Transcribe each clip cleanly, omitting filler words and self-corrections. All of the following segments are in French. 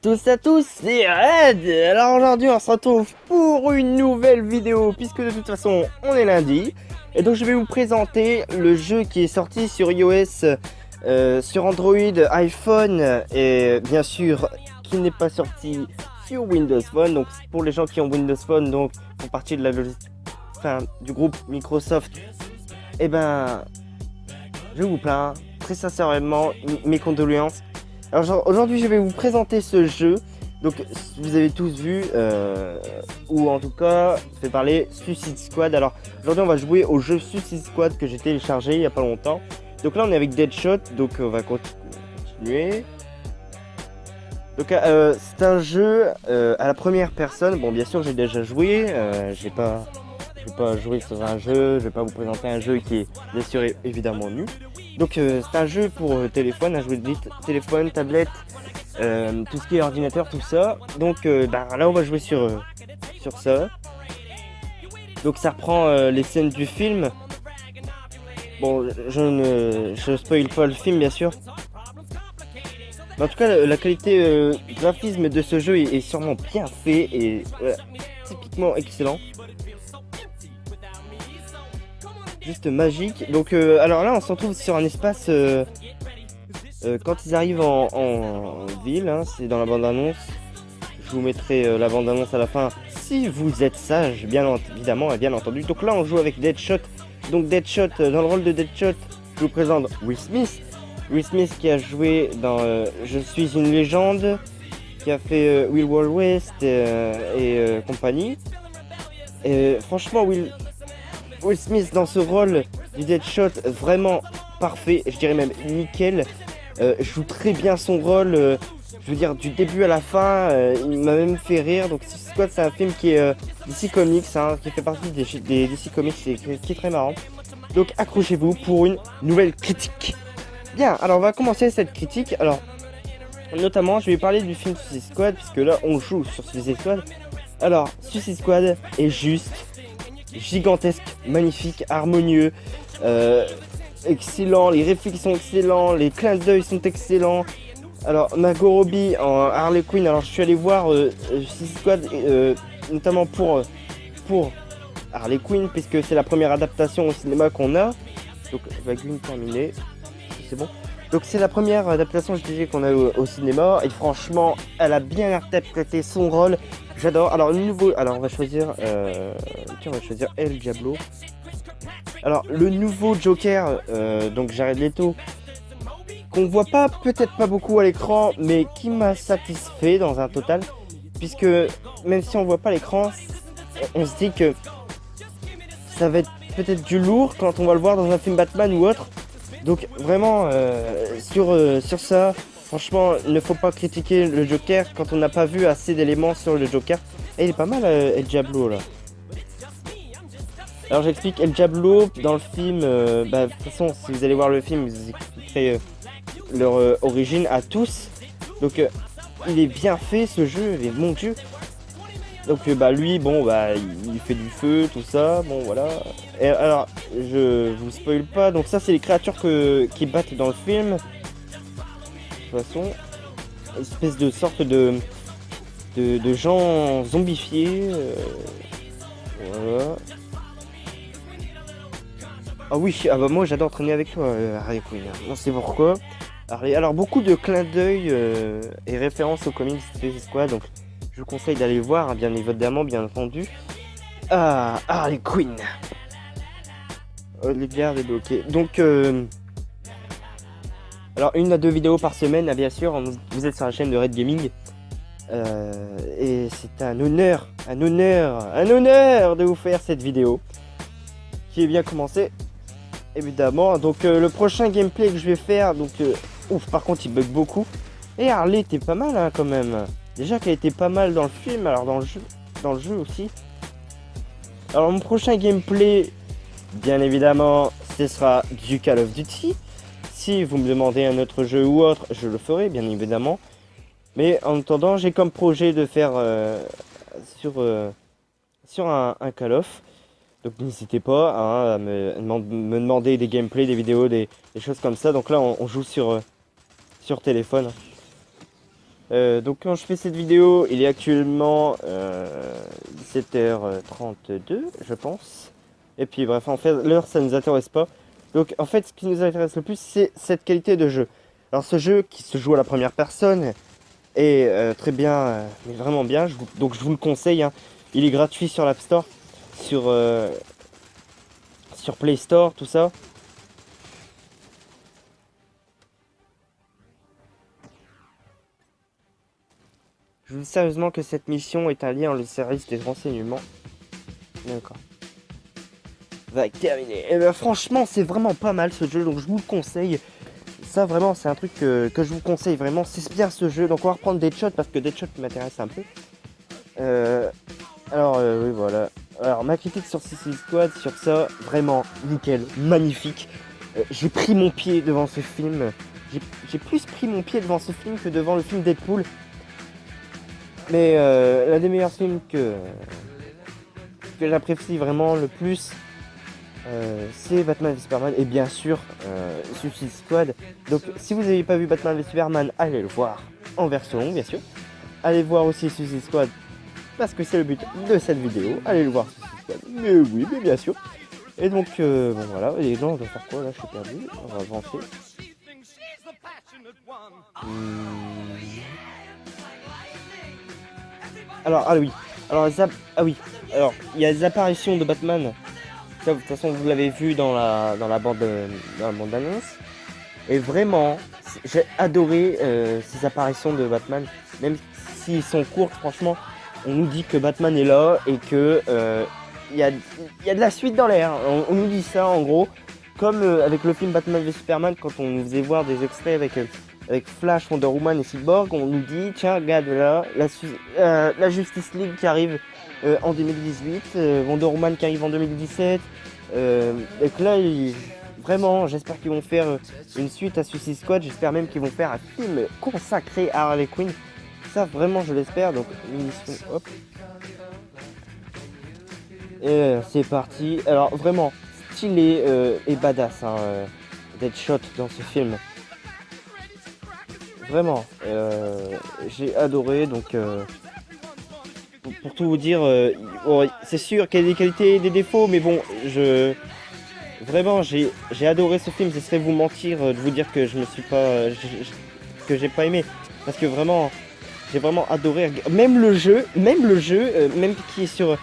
tous à tous, c'est Red. Alors aujourd'hui on se retrouve pour une nouvelle vidéo puisque de toute façon on est lundi. Et donc je vais vous présenter le jeu qui est sorti sur iOS, sur Android, iPhone et bien sûr qui n'est pas sorti sur Windows Phone. Donc pour les gens qui ont Windows Phone, donc font partie de du groupe Microsoft, et ben je vous plains très sincèrement, mes condoléances. Alors aujourd'hui je vais vous présenter ce jeu. Donc vous avez tous vu, ou en tout cas fait parler Suicide Squad. Alors aujourd'hui on va jouer au jeu Suicide Squad que j'ai téléchargé il n'y a pas longtemps. Donc là on est avec Deadshot, donc on va continuer. Donc c'est un jeu à la première personne. Bon bien sûr j'ai déjà joué, je vais pas jouer sur un jeu, je vais pas vous présenter un jeu qui est bien sûr évidemment nul. Donc c'est un jeu pour téléphone, un jeu de téléphone, tablette, tout ce qui est ordinateur, tout ça. Donc là on va jouer sur ça. Donc ça reprend les scènes du film. Bon, je spoil pas le film bien sûr. Mais en tout cas la qualité graphisme de ce jeu est sûrement bien fait et typiquement excellent. Juste magique. Donc alors là on se retrouve sur un espace quand ils arrivent en ville, hein, c'est dans la bande-annonce. Je vous mettrai la bande-annonce à la fin si vous êtes sage, bien évidemment et bien entendu. Donc là on joue avec Deadshot. Donc Deadshot, dans le rôle de Deadshot, je vous présente Will Smith. Will Smith qui a joué dans Je suis une légende, qui a fait Will Wild West et compagnie. Et franchement Will Smith dans ce rôle du Deadshot, vraiment parfait, je dirais même nickel. Joue très bien son rôle, je veux dire du début à la fin, il m'a même fait rire. Donc Suicide Squad c'est un film qui est DC Comics, hein, qui fait partie des DC Comics et qui est très marrant. Donc accrochez-vous pour une nouvelle critique. Bien, alors on va commencer cette critique. Alors notamment je vais parler du film Suicide Squad puisque là on joue sur Suicide Squad. Alors Suicide Squad est juste gigantesque, magnifique, harmonieux, excellent, les réflexes sont excellents, les clins d'œil sont excellents. Alors Margot Robbie en Harley Quinn, alors je suis allé voir Suicide Squad notamment pour Harley Quinn puisque c'est la première adaptation au cinéma qu'on a. Donc vague terminée, c'est bon. Donc c'est la première adaptation je disais qu'on a au cinéma et franchement elle a bien interprété son rôle. J'adore. Alors le nouveau, alors on va choisir El Diablo. Alors le nouveau Joker, donc Jared Leto, qu'on voit pas, peut-être pas beaucoup à l'écran, mais qui m'a satisfait dans un total, puisque même si on voit pas l'écran, on se dit que ça va être peut-être du lourd quand on va le voir dans un film Batman ou autre. Donc vraiment sur ça. Franchement, il ne faut pas critiquer le Joker quand on n'a pas vu assez d'éléments sur le Joker. Et il est pas mal El Diablo là. Alors j'explique El Diablo dans le film. De toute façon, si vous allez voir le film, vous expliquerez leur origine à tous. Donc il est bien fait ce jeu, et mon dieu. Donc lui, bon il fait du feu, tout ça, bon voilà. Et alors je vous spoil pas. Donc ça c'est les créatures qui battent dans le film. De toute façon, une espèce de sorte de gens zombifiés. Voilà. Ah oui, moi j'adore traîner avec toi, Harley Quinn. On sait pourquoi. Alors beaucoup de clins d'œil et références aux comics Suicide Squad. Donc je vous conseille d'aller voir, hein, bien évidemment, bien entendu. Ah, Harley Quinn. Les bières débloquées. Donc alors 1 à 2 vidéos par semaine, bien sûr, vous êtes sur la chaîne de Red Gaming. Et c'est un honneur de vous faire cette vidéo. Qui est bien commencée, évidemment. Donc le prochain gameplay que je vais faire, donc par contre il bug beaucoup. Et Harley était pas mal hein, quand même. Déjà qu'elle était pas mal dans le film, alors dans le jeu aussi. Alors mon prochain gameplay, bien évidemment, ce sera du Call of Duty. Si vous me demandez un autre jeu ou autre, je le ferai bien évidemment. Mais en attendant, j'ai comme projet de faire sur un Call of. Donc n'hésitez pas hein, à me demander des gameplays, des vidéos, des choses comme ça. Donc là on joue sur téléphone. Donc quand je fais cette vidéo, il est actuellement 17h32, je pense. Et puis bref, en fait, l'heure, ça ne nous intéresse pas. Donc en fait, ce qui nous intéresse le plus, c'est cette qualité de jeu. Alors ce jeu qui se joue à la première personne est très bien, mais vraiment bien. Donc je vous le conseille, hein. Il est gratuit sur l'App Store, sur Play Store, tout ça. Je vous dis sérieusement que cette mission est un lien dans le service des renseignements. D'accord. Va terminer. Et ben, franchement, c'est vraiment pas mal ce jeu, donc je vous le conseille. Ça, vraiment, c'est un truc que je vous conseille vraiment. C'est bien ce jeu. Donc, on va reprendre Deadshot parce que Deadshot m'intéresse un peu. Oui, voilà. Alors, ma critique sur Suicide Squad, sur ça, vraiment nickel, magnifique. J'ai pris mon pied devant ce film. J'ai plus pris mon pied devant ce film que devant le film Deadpool. Mais l'un des meilleurs films que j'apprécie vraiment le plus, c'est Batman v Superman et bien sûr Suicide Squad. Donc si vous n'avez pas vu Batman v Superman, allez le voir en version longue bien sûr. Allez voir aussi Suicide Squad parce que c'est le but de cette vidéo. Allez le voir Suicide Squad, mais oui, mais bien sûr. Et donc bon voilà, et là on va faire quoi là, je suis perdu, on va avancer. Alors, oui. Alors, il y a des apparitions de Batman. Ça, de toute façon, vous l'avez vu dans la bande annonce. Et vraiment, j'ai adoré ces apparitions de Batman. Même s'ils sont courtes, franchement, on nous dit que Batman est là et que il y a de la suite dans l'air. On nous dit ça, en gros. Comme avec le film Batman v Superman, quand on nous faisait voir des extraits avec Flash, Wonder Woman et Cyborg, on nous dit, tiens, regarde là, la Justice League qui arrive en 2018, Wonder Woman qui arrive en 2017. Et que là, vraiment, j'espère qu'ils vont faire une suite à Suicide Squad. J'espère même qu'ils vont faire un film consacré à Harley Quinn. Ça, vraiment, je l'espère. Donc, munitions, hop. Et c'est parti. Alors, vraiment, stylé et badass, hein, Deadshot dans ce film. Vraiment, j'ai adoré, donc pour tout vous dire, bon, c'est sûr qu'il y a des qualités et des défauts, mais bon, vraiment j'ai adoré ce film. Ce serait vous mentir de vous dire que je me suis pas, que j'ai pas aimé, parce que vraiment, j'ai vraiment adoré. Même le jeu, même qui est sur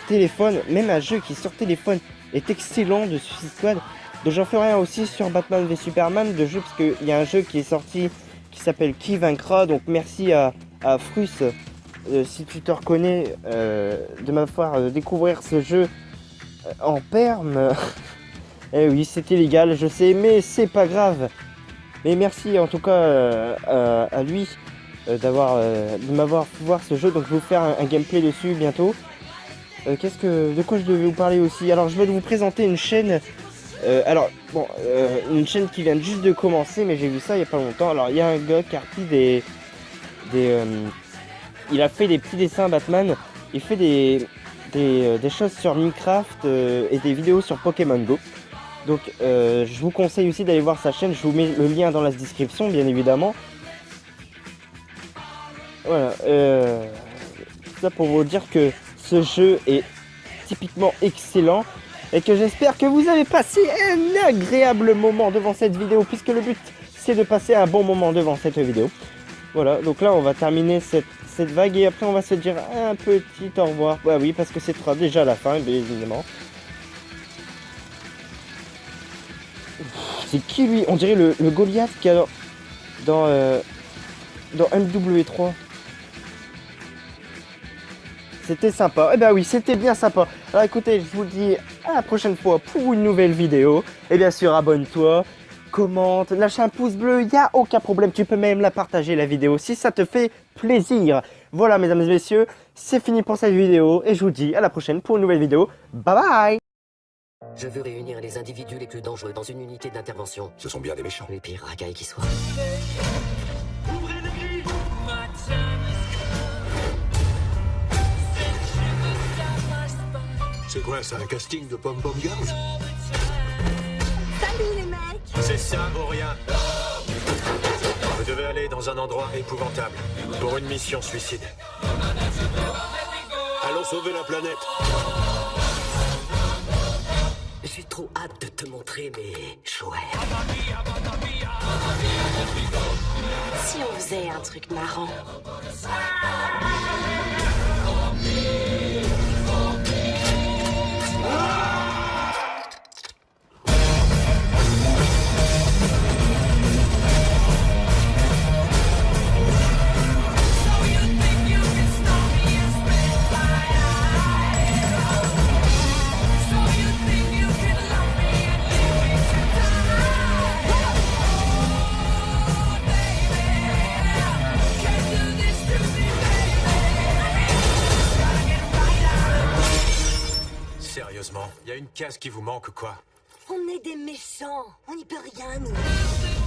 téléphone, même un jeu qui est sur téléphone est excellent de Suicide Squad. Donc j'en ferai un aussi sur Batman v Superman de jeu, parce qu'il y a un jeu qui est sorti qui s'appelle Qui vaincra. Donc merci à Frus, si tu te reconnais, de m'avoir découvrir ce jeu en perme. Et oui, c'était illégal, je sais, mais c'est pas grave. Mais merci en tout cas à lui de m'avoir fait voir ce jeu. Donc je vais vous faire un gameplay dessus bientôt. De quoi je devais vous parler aussi? Alors je vais vous présenter une chaîne. Une chaîne qui vient juste de commencer, mais j'ai vu ça il y a pas longtemps. Alors il y a un gars qui a repris il a fait des petits dessins Batman. Il fait des choses sur Minecraft et des vidéos sur Pokémon Go. Donc je vous conseille aussi d'aller voir sa chaîne. Je vous mets le lien dans la description, bien évidemment. Voilà. Ça pour vous dire que ce jeu est typiquement excellent. Et que j'espère que vous avez passé un agréable moment devant cette vidéo, puisque le but c'est de passer un bon moment devant cette vidéo. Voilà, donc là on va terminer cette vague et après on va se dire un petit au revoir. Bah oui, parce que c'est déjà la fin, bien évidemment. C'est qui lui? On dirait le Goliath qui a dans MW3. C'était sympa. Eh ben oui, c'était bien sympa. Alors écoutez, je vous dis à la prochaine fois pour une nouvelle vidéo. Et bien sûr, abonne-toi, commente, lâche un pouce bleu, il n'y a aucun problème. Tu peux même la partager la vidéo si ça te fait plaisir. Voilà, mesdames et messieurs, c'est fini pour cette vidéo. Et je vous dis à la prochaine pour une nouvelle vidéo. Bye bye! Je veux réunir les individus les plus dangereux dans une unité d'intervention. Ce sont bien des méchants. Les pires racailles qui soient. C'est quoi ça, un casting de pom-pom girls? Salut les mecs! C'est ça ou rien. devez aller dans un endroit épouvantable pour une mission suicide. Allons sauver la planète. J'ai trop hâte de te montrer mes jouets. Si on faisait un truc marrant. Sérieusement, y a une case qui vous manque ou quoi? On est des méchants, on n'y peut rien, nous.